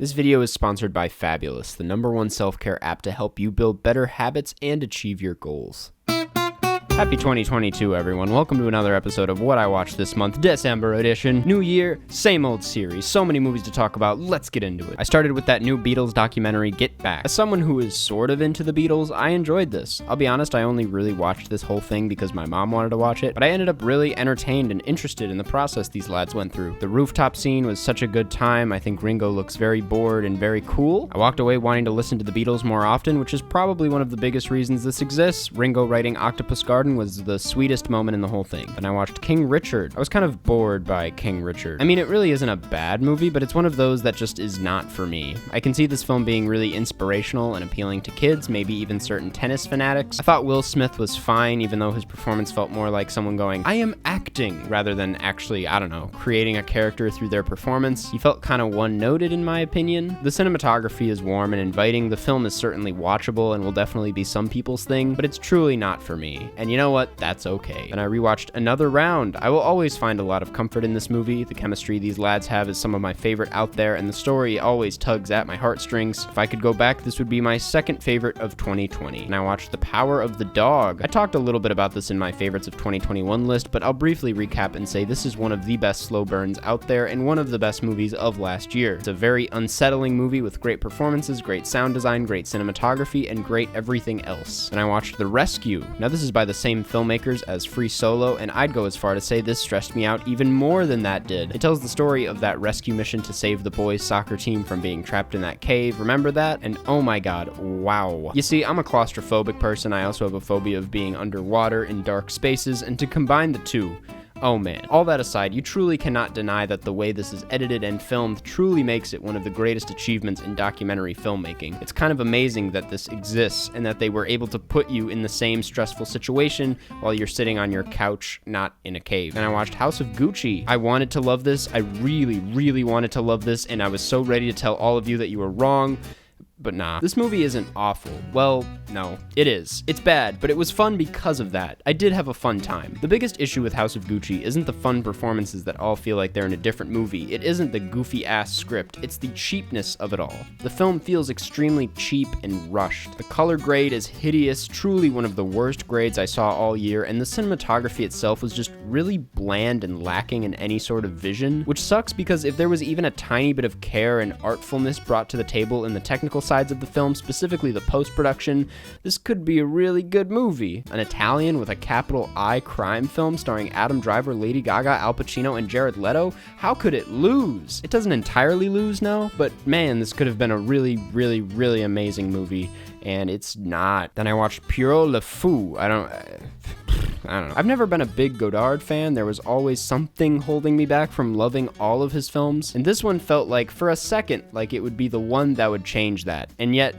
This video is sponsored by Fabulous, the #1 self-care app to help you build better habits and achieve your goals. Happy 2022, everyone. Welcome to another episode of What I Watched This Month, December edition. New year, same old series. So many movies to talk about. Let's get into it. I started with that new Beatles documentary, Get Back. As someone who is sort of into the Beatles, I enjoyed this. I'll be honest, I only really watched this whole thing because my mom wanted to watch it, but I ended up really entertained and interested in the process these lads went through. The rooftop scene was such a good time. I think Ringo looks very bored and very cool. I walked away wanting to listen to the Beatles more often, which is probably one of the biggest reasons this exists. Ringo writing Octopus Garden was the sweetest moment in the whole thing. Then I watched King Richard. I was kind of bored by King Richard. I mean, it really isn't a bad movie, but it's one of those that just is not for me. I can see this film being really inspirational and appealing to kids, maybe even certain tennis fanatics. I thought Will Smith was fine, even though his performance felt more like someone going, I am acting, rather than actually, creating a character through their performance. He felt kind of one-noted in my opinion. The cinematography is warm and inviting. The film is certainly watchable and will definitely be some people's thing, but it's truly not for me. And you know what? That's okay. Then I rewatched Another Round. I will always find a lot of comfort in this movie. The chemistry these lads have is some of my favorite out there, and the story always tugs at my heartstrings. If I could go back, this would be my second favorite of 2020. And I watched The Power of the Dog. I talked a little bit about this in my favorites of 2021 list, but I'll briefly recap and say this is one of the best slow burns out there and one of the best movies of last year. It's a very unsettling movie with great performances, great sound design, great cinematography, and great everything else. And I watched The Rescue. Now this is by the same filmmakers as Free Solo, and I'd go as far to say this stressed me out even more than that did. It tells the story of that rescue mission to save the boys' soccer team from being trapped in that cave. Remember that? And oh my god, wow. You see, I'm a claustrophobic person. I also have a phobia of being underwater in dark spaces, and to combine the two, oh man. All that aside, you truly cannot deny that the way this is edited and filmed truly makes it one of the greatest achievements in documentary filmmaking. It's kind of amazing that this exists and that they were able to put you in the same stressful situation while you're sitting on your couch, not in a cave. And I watched House of Gucci. I wanted to love this. I really wanted to love this, and I was so ready to tell all of you that you were wrong. But nah, this movie isn't awful. Well, no, it is. It's bad, but it was fun because of that. I did have a fun time. The biggest issue with House of Gucci isn't the fun performances that all feel like they're in a different movie. It isn't the goofy-ass script. It's the cheapness of it all. The film feels extremely cheap and rushed. The color grade is hideous, truly one of the worst grades I saw all year, and the cinematography itself was just really bland and lacking in any sort of vision, which sucks because if there was even a tiny bit of care and artfulness brought to the table in the technical sides of the film, specifically the post-production, this could be a really good movie. An Italian with a capital I crime film starring Adam Driver, Lady Gaga, Al Pacino, and Jared Leto? How could it lose? It doesn't entirely lose, no, but man, this could have been a really amazing movie, and it's not. Then I watched Puro Le Fou. I don't know. I've never been a big Godard fan. There was always something holding me back from loving all of his films. And this one felt like, for a second, like it would be the one that would change that. And yet,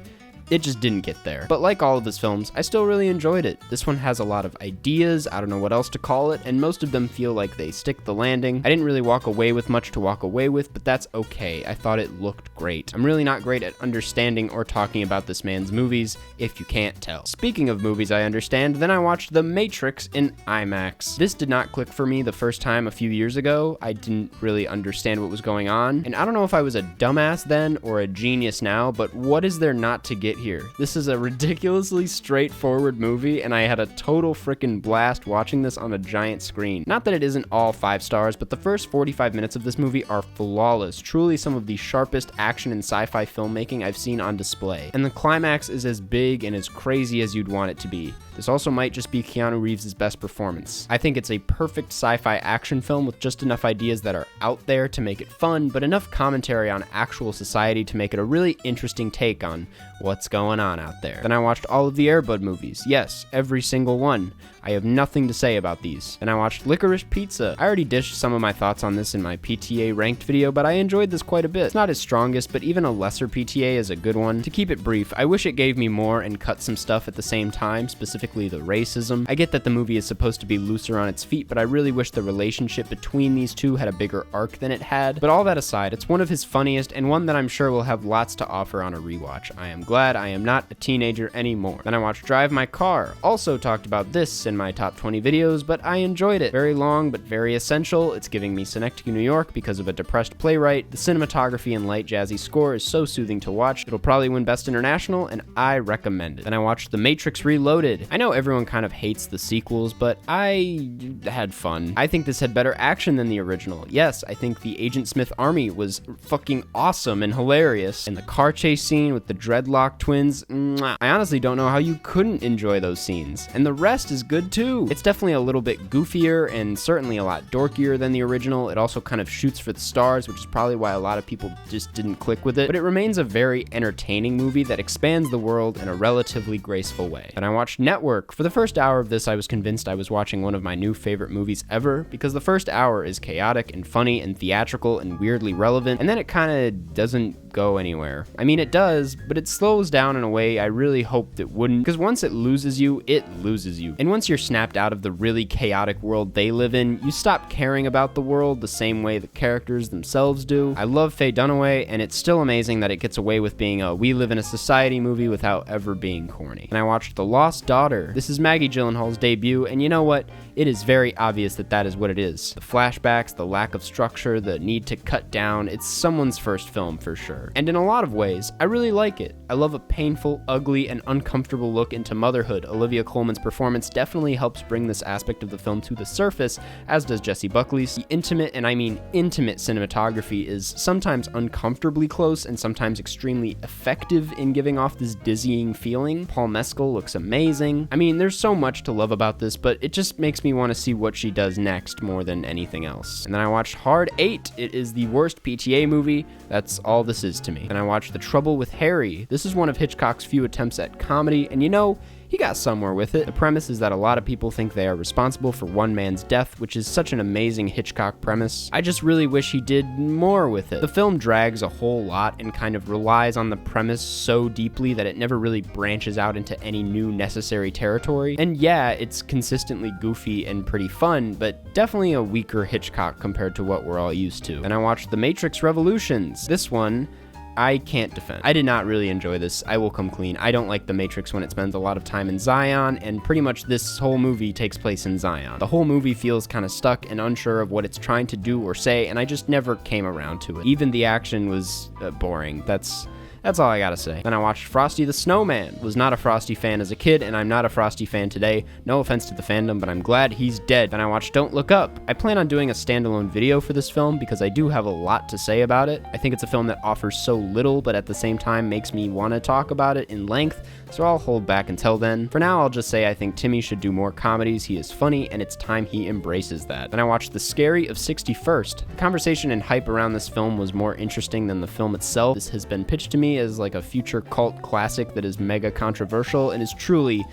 it just didn't get there. But like all of his films, I still really enjoyed it. This one has a lot of ideas, I don't know what else to call it, and most of them feel like they stick the landing. I didn't really walk away with much to walk away with, but that's okay. I thought it looked great. I'm really not great at understanding or talking about this man's movies, if you can't tell. Speaking of movies I understand, then I watched The Matrix in IMAX. This did not click for me the first time a few years ago. I didn't really understand what was going on, and I don't know if I was a dumbass then or a genius now, but what is there not to get here? This is a ridiculously straightforward movie, and I had a total freaking blast watching this on a giant screen. Not that it isn't all 5 stars, but the first 45 minutes of this movie are flawless, truly some of the sharpest action and sci-fi filmmaking I've seen on display. And the climax is as big and as crazy as you'd want it to be. This also might just be Keanu Reeves' best performance. I think it's a perfect sci-fi action film with just enough ideas that are out there to make it fun, but enough commentary on actual society to make it a really interesting take on what's going on out there. Then I watched all of the Air Bud movies. Yes, every single one. I have nothing to say about these. And I watched Licorice Pizza. I already dished some of my thoughts on this in my PTA ranked video, but I enjoyed this quite a bit. It's not his strongest, but even a lesser PTA is a good one. To keep it brief, I wish it gave me more and cut some stuff at the same time, specifically the racism. I get that the movie is supposed to be looser on its feet, but I really wish the relationship between these two had a bigger arc than it had. But all that aside, it's one of his funniest and one that I'm sure will have lots to offer on a rewatch. I am glad glad I am not a teenager anymore. Then I watched Drive My Car. Also talked about this in my top 20 videos, but I enjoyed it. Very long, but very essential. It's giving me Synecdoche, New York because of a depressed playwright. The cinematography and light jazzy score is so soothing to watch. It'll probably win Best International, and I recommend it. Then I watched The Matrix Reloaded. I know everyone kind of hates the sequels, but I had fun. I think this had better action than the original. Yes, I think the Agent Smith army was fucking awesome and hilarious. And the car chase scene with the dreadlock twins, I honestly don't know how you couldn't enjoy those scenes. And the rest is good too. It's definitely a little bit goofier and certainly a lot dorkier than the original. It also kind of shoots for the stars, which is probably why a lot of people just didn't click with it. But it remains a very entertaining movie that expands the world in a relatively graceful way. And I watched Network. For the first hour of this, I was convinced I was watching one of my new favorite movies ever, because the first hour is chaotic and funny and theatrical and weirdly relevant, and then it kind of doesn't go anywhere. I mean, it does, but it slows down in a way I really hoped it wouldn't, because once it loses you, it loses you. And once you're snapped out of the really chaotic world they live in, you stop caring about the world the same way the characters themselves do. I love Faye Dunaway, and it's still amazing that it gets away with being a we live in a society movie without ever being corny. And I watched The Lost Daughter. This is Maggie Gyllenhaal's debut, and you know what? It is very obvious that that is what it is. The flashbacks, the lack of structure, the need to cut down, it's someone's first film for sure. And in a lot of ways, I really like it. I love a painful, ugly, and uncomfortable look into motherhood. Olivia Colman's performance definitely helps bring this aspect of the film to the surface, as does Jessie Buckley's. The intimate, and I mean intimate, cinematography is sometimes uncomfortably close and sometimes extremely effective in giving off this dizzying feeling. Paul Mescal looks amazing. I mean, there's so much to love about this, but it just makes me want to see what she does next more than anything else. And then I watched Hard 8. It is the worst PTA movie. That's all this is to me. And I watched The Trouble with Harry. This is one of Hitchcock's few attempts at comedy, and you know, he got somewhere with it. The premise is that a lot of people think they are responsible for one man's death, which is such an amazing Hitchcock premise. I just really wish he did more with it. The film drags a whole lot and kind of relies on the premise so deeply that it never really branches out into any new necessary territory. And yeah, it's consistently goofy and pretty fun, but definitely a weaker Hitchcock compared to what we're all used to. And I watched The Matrix Revolutions. This one I can't defend. I did not really enjoy this. I will come clean. I don't like The Matrix when it spends a lot of time in Zion, and pretty much this whole movie takes place in Zion. The whole movie feels kind of stuck and unsure of what it's trying to do or say, and I just never came around to it. Even the action was boring. That's all I gotta say. Then I watched Frosty the Snowman. Was not a Frosty fan as a kid, and I'm not a Frosty fan today. No offense to the fandom, but I'm glad he's dead. Then I watched Don't Look Up. I plan on doing a standalone video for this film because I do have a lot to say about it. I think it's a film that offers so little, but at the same time makes me want to talk about it in length, so I'll hold back until then. For now, I'll just say I think Timmy should do more comedies. He is funny, and it's time he embraces that. Then I watched The Scary of 61st. The conversation and hype around this film was more interesting than the film itself. This has been pitched to me as like a future cult classic that is mega controversial and is truly,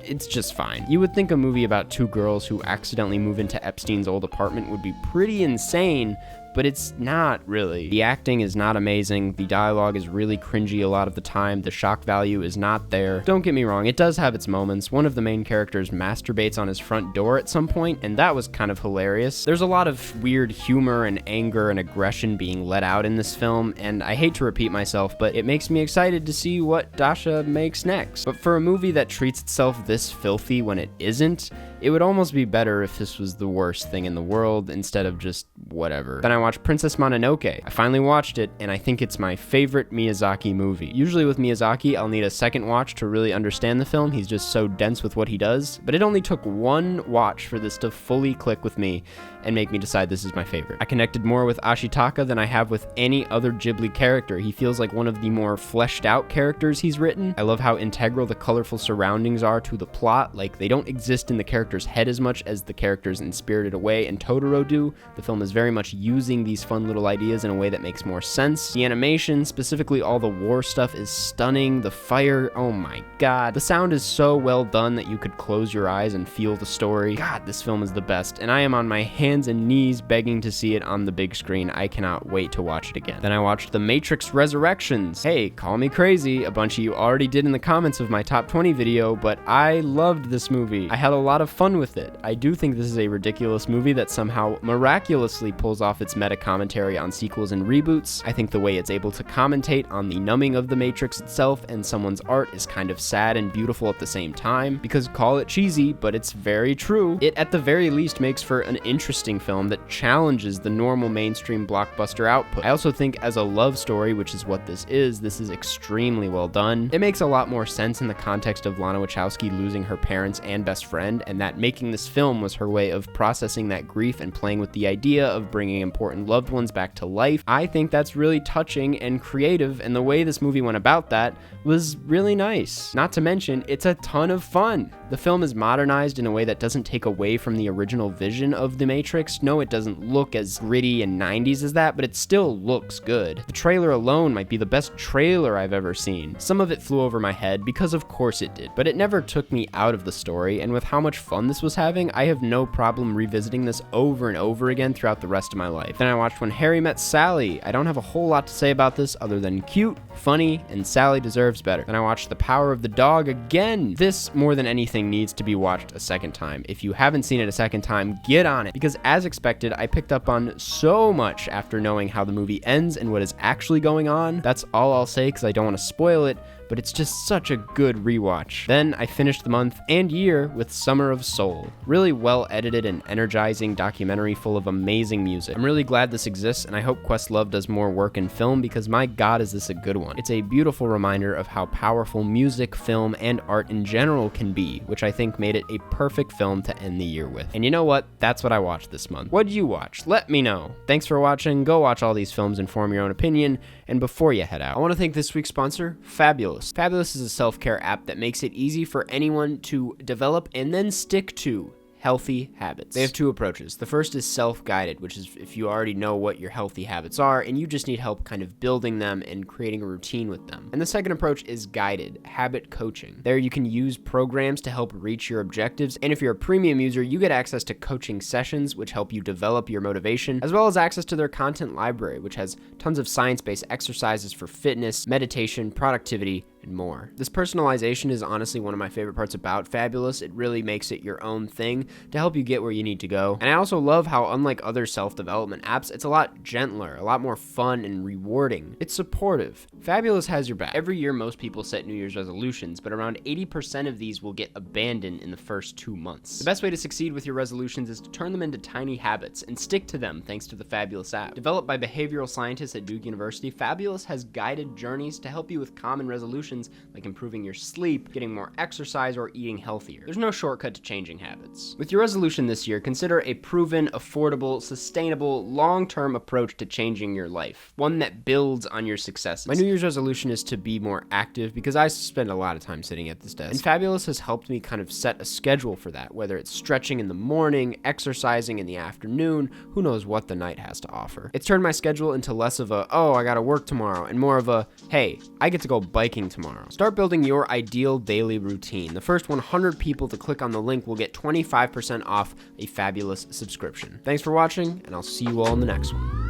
it's just fine. You would think a movie about two girls who accidentally move into Epstein's old apartment would be pretty insane, but it's not really. The acting is not amazing. The dialogue is really cringy a lot of the time. The shock value is not there. Don't get me wrong, it does have its moments. One of the main characters masturbates on his front door at some point, and that was kind of hilarious. There's a lot of weird humor and anger and aggression being let out in this film, and I hate to repeat myself, but it makes me excited to see what Dasha makes next. But for a movie that treats itself this filthy when it isn't, it would almost be better if this was the worst thing in the world instead of just whatever. Then I watched Princess Mononoke. I finally watched it, and I think it's my favorite Miyazaki movie. Usually with Miyazaki, I'll need a second watch to really understand the film. He's just so dense with what he does. But it only took one watch for this to fully click with me and make me decide this is my favorite. I connected more with Ashitaka than I have with any other Ghibli character. He feels like one of the more fleshed out characters he's written. I love how integral the colorful surroundings are to the plot. Like, they don't exist in the character's head as much as the characters in Spirited Away and Totoro do. The film is very much using these fun little ideas in a way that makes more sense. The animation, specifically all the war stuff, is stunning. The fire, oh my god. The sound is so well done that you could close your eyes and feel the story. God, this film is the best, and I am on my hands hands and knees begging to see it on the big screen. I cannot wait to watch it again. Then I watched The Matrix Resurrections. Hey, call me crazy. A bunch of you already did in the comments of my top 20 video, but I loved this movie. I had a lot of fun with it. I do think this is a ridiculous movie that somehow miraculously pulls off its meta commentary on sequels and reboots. I think the way it's able to commentate on the numbing of the Matrix itself and someone's art is kind of sad and beautiful at the same time, because call it cheesy, but it's very true. It at the very least makes for an interesting film that challenges the normal mainstream blockbuster output. I also think as a love story, which is what this is extremely well done. It makes a lot more sense in the context of Lana Wachowski losing her parents and best friend, and that making this film was her way of processing that grief and playing with the idea of bringing important loved ones back to life. I think that's really touching and creative, and the way this movie went about that was really nice. Not to mention, it's a ton of fun. The film is modernized in a way that doesn't take away from the original vision of The Matrix. No, it doesn't look as gritty and 90s as that, but it still looks good. The trailer alone might be the best trailer I've ever seen. Some of it flew over my head, because of course it did, but it never took me out of the story, and with how much fun this was having, I have no problem revisiting this over and over again throughout the rest of my life. Then I watched When Harry Met Sally. I don't have a whole lot to say about this other than cute, funny, and Sally deserves better. Then I watched The Power of the Dog again. This, more than anything, needs to be watched a second time. If you haven't seen it a second time, get on it, because as expected, I picked up on so much after knowing how the movie ends and what is actually going on. That's all I'll say because I don't want to spoil it, but it's just such a good rewatch. Then I finished the month and year with Summer of Soul. Really well edited and energizing documentary full of amazing music. I'm really glad this exists, and I hope Questlove does more work in film, because my god is this a good one. It's a beautiful reminder of how powerful music, film, and art in general can be, which I think made it a perfect film to end the year with. And you know what? That's what I watched this month. What'd you watch? Let me know. Thanks for watching. Go watch all these films and form your own opinion. And before you head out, I want to thank this week's sponsor, Fabulous. Fabulous is a self-care app that makes it easy for anyone to develop and then stick to healthy habits. They have two approaches. The first is self-guided, which is if you already know what your healthy habits are and you just need help kind of building them and creating a routine with them. And the second approach is guided, habit coaching. There you can use programs to help reach your objectives, and if you're a premium user, you get access to coaching sessions which help you develop your motivation, as well as access to their content library, which has tons of science-based exercises for fitness, meditation, productivity, and more. This personalization is honestly one of my favorite parts about Fabulous. It really makes it your own thing to help you get where you need to go. And I also love how, unlike other self-development apps, it's a lot gentler, a lot more fun and rewarding. It's supportive. Fabulous has your back. Every year, most people set New Year's resolutions, but around 80% of these will get abandoned in the first 2 months. The best way to succeed with your resolutions is to turn them into tiny habits and stick to them thanks to the Fabulous app. Developed by behavioral scientists at Duke University, Fabulous has guided journeys to help you with common resolutions like improving your sleep, getting more exercise, or eating healthier. There's no shortcut to changing habits. With your resolution this year, consider a proven, affordable, sustainable, long-term approach to changing your life. One that builds on your successes. My New Year's resolution is to be more active because I spend a lot of time sitting at this desk. And Fabulous has helped me kind of set a schedule for that, whether it's stretching in the morning, exercising in the afternoon, who knows what the night has to offer. It's turned my schedule into less of a, oh, I gotta work tomorrow, and more of a, hey, I get to go biking tomorrow. Start building your ideal daily routine. The first 100 people to click on the link will get 25% off a Fabulous subscription. Thanks for watching, and I'll see you all in the next one.